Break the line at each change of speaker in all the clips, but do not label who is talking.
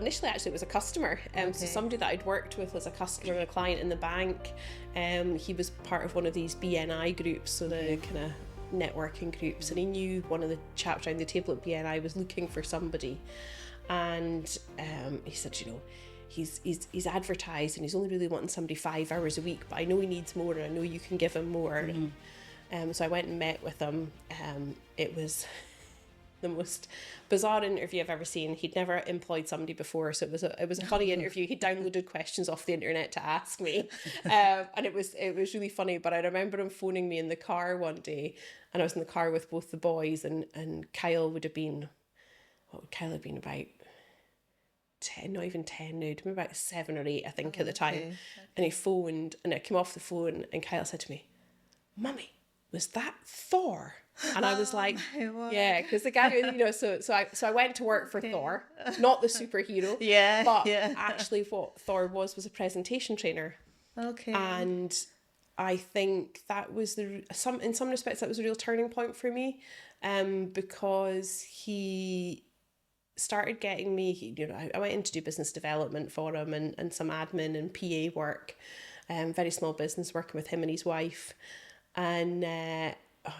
initially, actually, it was a customer. So somebody that I'd worked with as a customer and a client in the bank. He was part of one of these BNI groups, so the kind of networking groups, and he knew one of the chaps around the table at BNI was looking for somebody, and he said, you know, he's advertised and he's only really wanting somebody 5 hours a week, but I know he needs more and I know you can give him more. So I went and met with him. It was the most bizarre interview I've ever seen. He'd never employed somebody before, so it was a funny interview. He downloaded questions off the internet to ask me, and it was really funny. But I remember him phoning me in the car one day, and I was in the car with both the boys, and Kyle would have been, what would Kyle have been, about 10, not even 10 now, maybe about 7 or 8, I think, at the time. And he phoned, and I came off the phone, and Kyle said to me, "Mummy, was that Thor?" And I was like, yeah, because the guy, you know, so I went to work for Thor, not the superhero, but actually what Thor was a presentation trainer. And I think that was in some respects that was a real turning point for me, because he started getting me, you know, I went in to do business development for him and some admin and PA work, very small business, working with him and his wife. And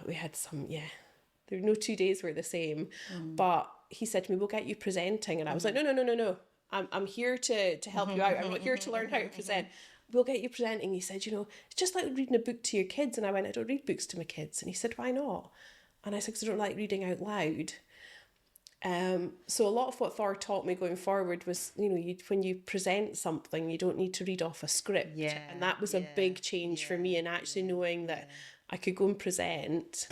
we had some, there were no 2 days were the same. But he said to me, "We'll get you presenting." And I was like, no. I'm here to help you out. I'm not here to learn how to present. "We'll get you presenting." He said, "You know, it's just like reading a book to your kids." And I went, "I don't read books to my kids." And he said, "Why not?" And I said, "Because I don't like reading out loud." So a lot of what Thor taught me going forward was, you know, when you present something, you don't need to read off a script. And that was a big change for me, and actually knowing that I could go and present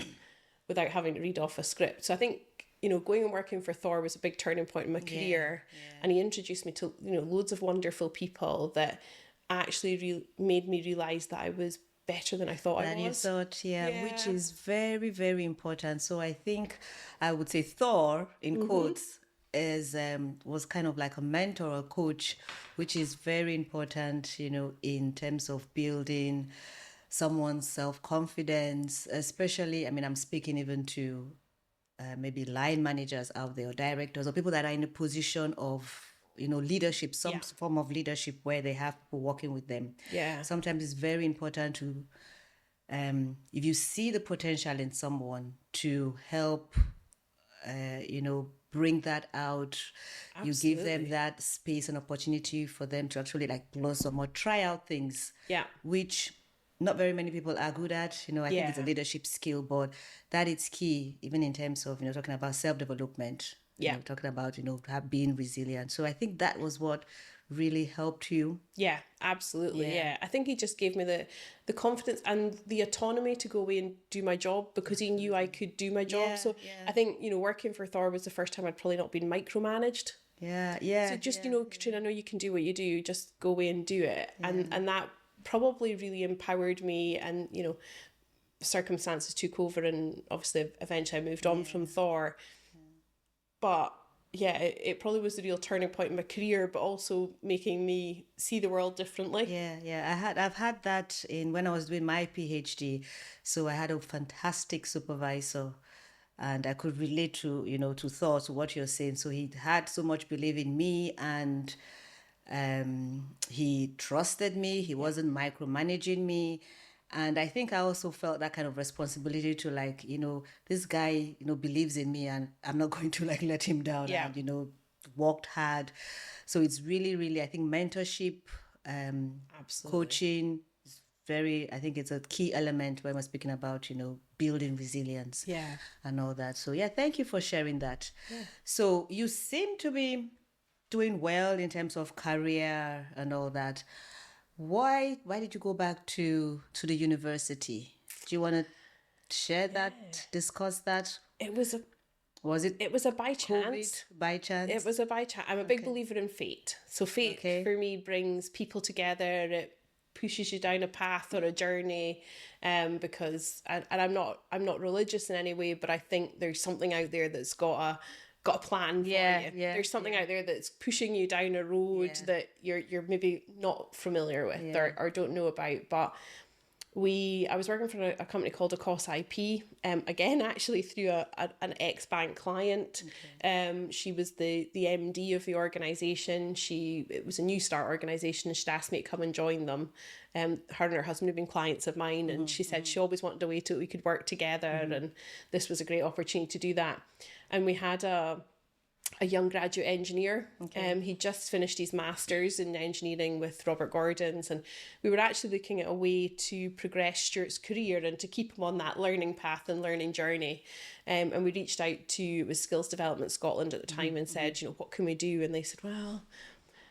without having to read off a script. So I think, you know, going and working for Thor was a big turning point in my career. And he introduced me to, you know, loads of wonderful people that actually made me realise that I was better than I thought I was.
You thought, which is very, very important. So I think I would say Thor, in quotes, is was kind of like a mentor or coach, which is very important, you know, in terms of building someone's self-confidence, especially, I mean, I'm speaking even to maybe line managers out there or directors or people that are in a position of, you know, leadership, some form of leadership where they have people working with them. Sometimes it's very important to, if you see the potential in someone, to help, you know, bring that out. Absolutely. You give them that space and opportunity for them to actually like blossom or try out things, which not very many people are good at. You know, I think it's a leadership skill, but that is key, even in terms of, you know, talking about self-development. You know, talking about, you know, being resilient. So I think that was what really helped you.
Yeah, absolutely. Yeah. I think he just gave me the confidence and the autonomy to go away and do my job, because he knew I could do my job. So I think, you know, working for Thor was the first time I'd probably not been micromanaged. So just, you know, Katrina, I know you can do what you do, just go away and do it. And that probably really empowered me, and, you know, circumstances took over, and obviously eventually I moved on from Thor. But it probably was the real turning point in my career, but also making me see the world differently.
I've had that when I was doing my PhD. So I had a fantastic supervisor, and I could relate to, you know, to Thor, to what you're saying. So he had so much belief in me, and he trusted me. He wasn't micromanaging me. And I think I also felt that kind of responsibility to, like, you know, this guy, you know, believes in me, and I'm not going to like let him down. And, you know, worked hard. So it's really, really, I think mentorship, coaching is I think it's a key element when we're speaking about, you know, building resilience and all that. So thank you for sharing that. So you seem to be doing well in terms of career and all that. Why did you go back to the university? Do you want to share that, discuss that?
It was a by chance.
By chance?
It was a by chance. I'm a big believer in fate. So fate for me brings people together. It pushes you down a path or a journey, because I'm not religious in any way, but I think there's something out there that's got a plan for you. There's something out there that's pushing you down a road that you're maybe not familiar with or don't know about. But I was working for a company called Acos IP, again, actually through an ex-bank client. Okay. She was the MD of the organisation. It was a new start organisation, and she'd asked me to come and join them. Her and her husband had been clients of mine, and she said she always wanted a way to we could work together, and this was a great opportunity to do that. And we had a young graduate engineer. Okay. He just finished his master's in engineering with Robert Gordon's, and we were actually looking at a way to progress Stuart's career and to keep him on that learning path and learning journey. And we reached out to, it was Skills Development Scotland at the time, and said, what can we do? And they said, well,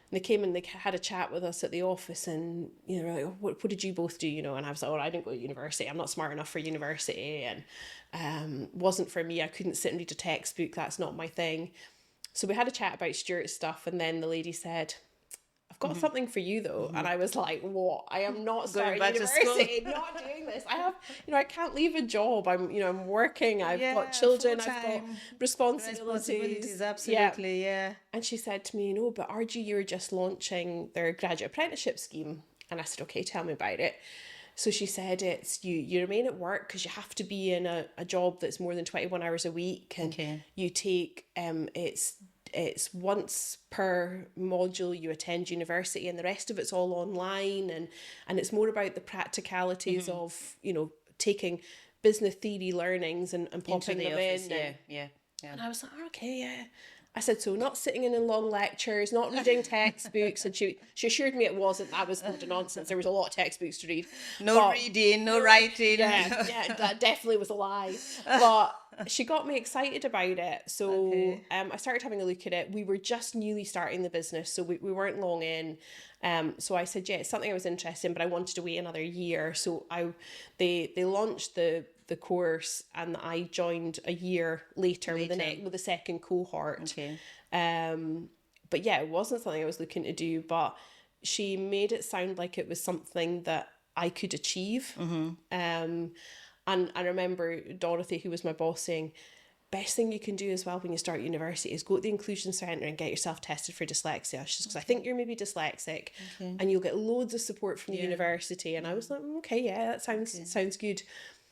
and they came and they had a chat with us at the office, and like, what did you both do? And I was like, I didn't go to university. I'm not smart enough for university, and wasn't for me. I couldn't sit and read a textbook. That's not my thing. So we had a chat about Stuart's stuff, and then the lady said, I've got something for you though. And I was like, what? I am not starting university, not doing this. I have, I can't leave a job. I'm working, I've got children, I've got responsibilities.
Absolutely, yeah.
And she said to me, but RGU are just launching their graduate apprenticeship scheme. And I said, okay, tell me about it. So she said, it's you remain at work because you have to be in a job that's more than 21 hours a week, and you take it's once per module you attend university, and the rest of it's all online, and it's more about the practicalities of taking business theory learnings and popping them
office,
in.
Yeah.
And I was like, okay, yeah. I said, so not sitting in long lectures, not reading textbooks. And she assured me it wasn't. That was load of nonsense. There was a lot of textbooks to read.
No reading, no writing.
Yeah, that definitely was a lie. But she got me excited about it. So I started having a look at it. We were just newly starting the business, so we weren't long in. So I said, it's something I was interested in, but I wanted to wait another year. So they launched the course, and I joined a year later. with the second cohort. Okay. But yeah, it wasn't something I was looking to do, but she made it sound like it was something that I could achieve. And I remember Dorothy, who was my boss, saying, best thing you can do as well when you start university is go to the inclusion centre and get yourself tested for dyslexia. She's because I think you're maybe dyslexic, and you'll get loads of support from the university. And I was like, okay, yeah, that sounds good.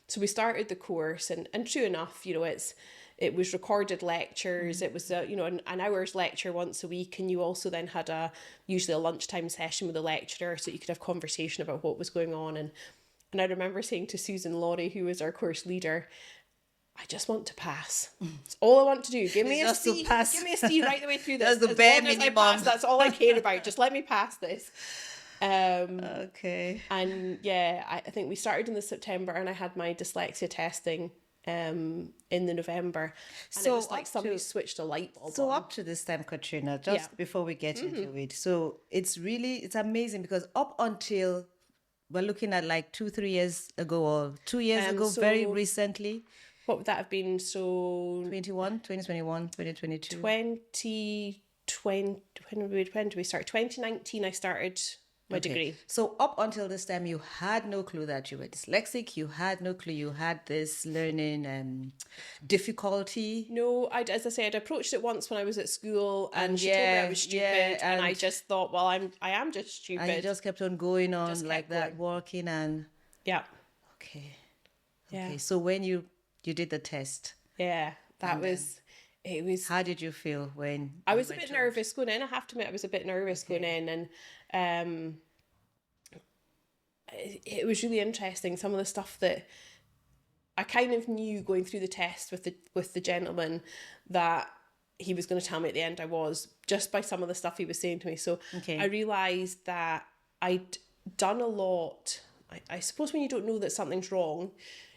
So we started the course, and true enough, it was recorded lectures. It was an hour's lecture once a week, and you also then had usually a lunchtime session with the lecturer, so you could have conversation about what was going on. And I remember saying to Susan Laurie, who was our course leader, I just want to pass. That's all I want to do. Give me a C. Give me a C right the way through this.
That's the bare minimum.
That's all I care about. Just let me pass this.
Okay.
And yeah, I think we started in the September, and I had my dyslexia testing in the November. And so it was like somebody switched a light bulb on.
Up to this time, Katrina, just before we get into it, so it's amazing, because up until we're looking at like 2-3 years ago, or 2 years ago, very recently.
What would that have been? So
2021, 2022.
2020, when did we start? 2019 I started my degree.
So up until this time, you had no clue that you were dyslexic. You had no clue you had this learning difficulty.
No, as I said, I approached it once when I was at school, and she told me I was stupid, and I just thought, well, I am just stupid.
And you just kept on going on like that, working and...
Yeah.
Okay. So when you did the test.
Yeah, it was... How
did you feel when...
I was a bit nervous going in. I have to admit, I was a bit nervous going in, and it was really interesting. Some of the stuff that I kind of knew going through the test with the gentleman that he was going to tell me at the end I was, just by some of the stuff he was saying to me. So I realised that I'd done a lot. I suppose when you don't know that something's wrong,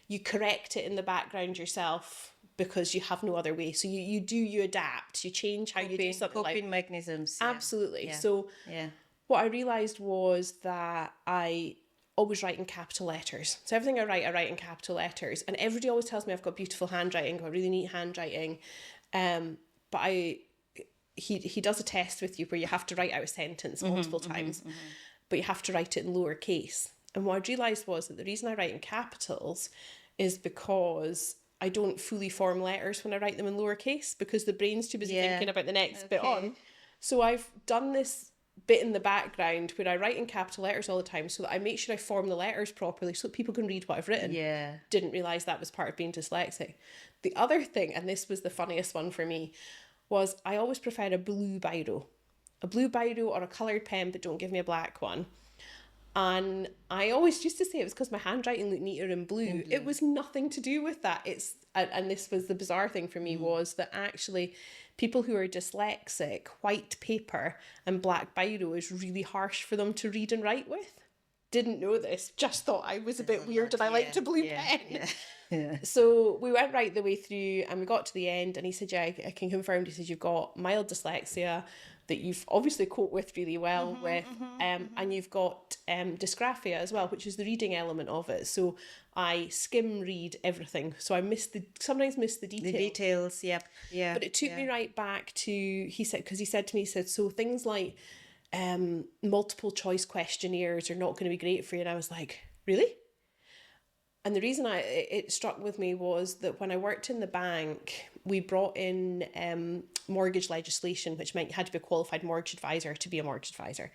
you correct it in the background yourself because you have no other way. So you adapt, you change how you do something.
Coping mechanisms. Yeah.
Absolutely. Yeah. So what I realised was that I always write in capital letters. So everything I write in capital letters. And everybody always tells me I've got beautiful handwriting, got really neat handwriting. But he does a test with you where you have to write out a sentence multiple times, but you have to write it in lowercase. And what I realised was that the reason I write in capitals is because I don't fully form letters when I write them in lowercase, because the brain's too busy thinking about the next bit on. So I've done this bit in the background where I write in capital letters all the time so that I make sure I form the letters properly so that people can read what I've written.
Yeah.
Didn't realise that was part of being dyslexic. The other thing, and this was the funniest one for me, was I always prefer a blue biro. A blue biro or a coloured pen, but don't give me a black one. And I always used to say it was because my handwriting looked neater in blue. It was nothing to do with that. And this was the bizarre thing for me, was that actually people who are dyslexic, white paper and black biro is really harsh for them to read and write with. Didn't know this, just thought I was a bit weird and I liked a blue pen.
Yeah.
So we went right the way through and we got to the end and he said, yeah, I can confirm. He said, you've got mild dyslexia that you've obviously coped with really well and you've got dysgraphia as well, which is the reading element of it. So I skim read everything. So I sometimes miss the details.
The details, yep. Yeah.
But it took me right back to, he said to me, so things like multiple choice questionnaires are not going to be great for you. And I was like, really? And the reason it struck with me was that when I worked in the bank, we brought in mortgage legislation, which meant you had to be a qualified mortgage advisor to be a mortgage advisor.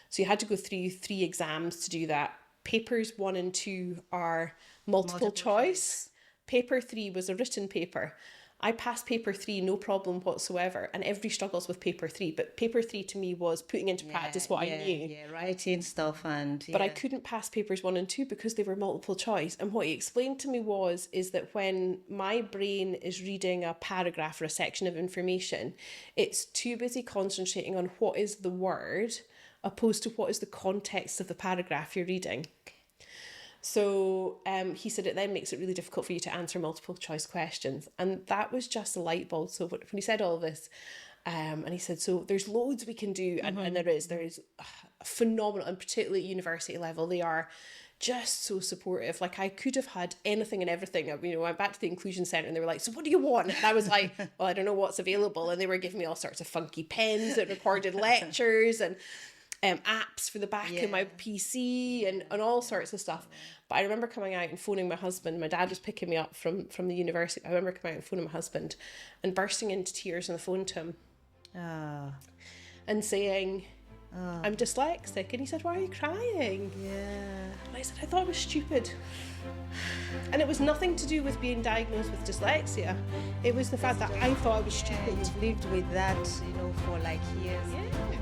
So you had to go through 3 exams to do that. Papers 1 and 2 are multiple choice. Paper 3 was a written paper. I passed paper 3, no problem whatsoever, and everybody struggles with paper 3. But paper 3 to me was putting into practice what I knew.
Yeah, writing stuff
But I couldn't pass papers 1 and 2 because they were multiple choice. And what he explained to me is that when my brain is reading a paragraph or a section of information, it's too busy concentrating on what is the word opposed to what is the context of the paragraph you're reading. So he said it then makes it really difficult for you to answer multiple choice questions. And that was just a light bulb. So when he said all this, and he said, so there's loads we can do. And there is phenomenal, and particularly at university level, they are just so supportive. Like I could have had anything and everything. I went back to the inclusion centre and they were like, so what do you want? And I was like, well, I don't know what's available. And they were giving me all sorts of funky pens that recorded lectures and apps for the back of my PC and all sorts of stuff. But I remember coming out and phoning my husband. My dad was picking me up from the university. I remember coming out and phoning my husband and bursting into tears on the phone to him and saying, I'm dyslexic. And he said, why are you crying?
Yeah.
And I said, I thought it was stupid. And it was nothing to do with being diagnosed with dyslexia. It was the fact that I thought I was stupid.
You've lived with that, for like years.
Yeah.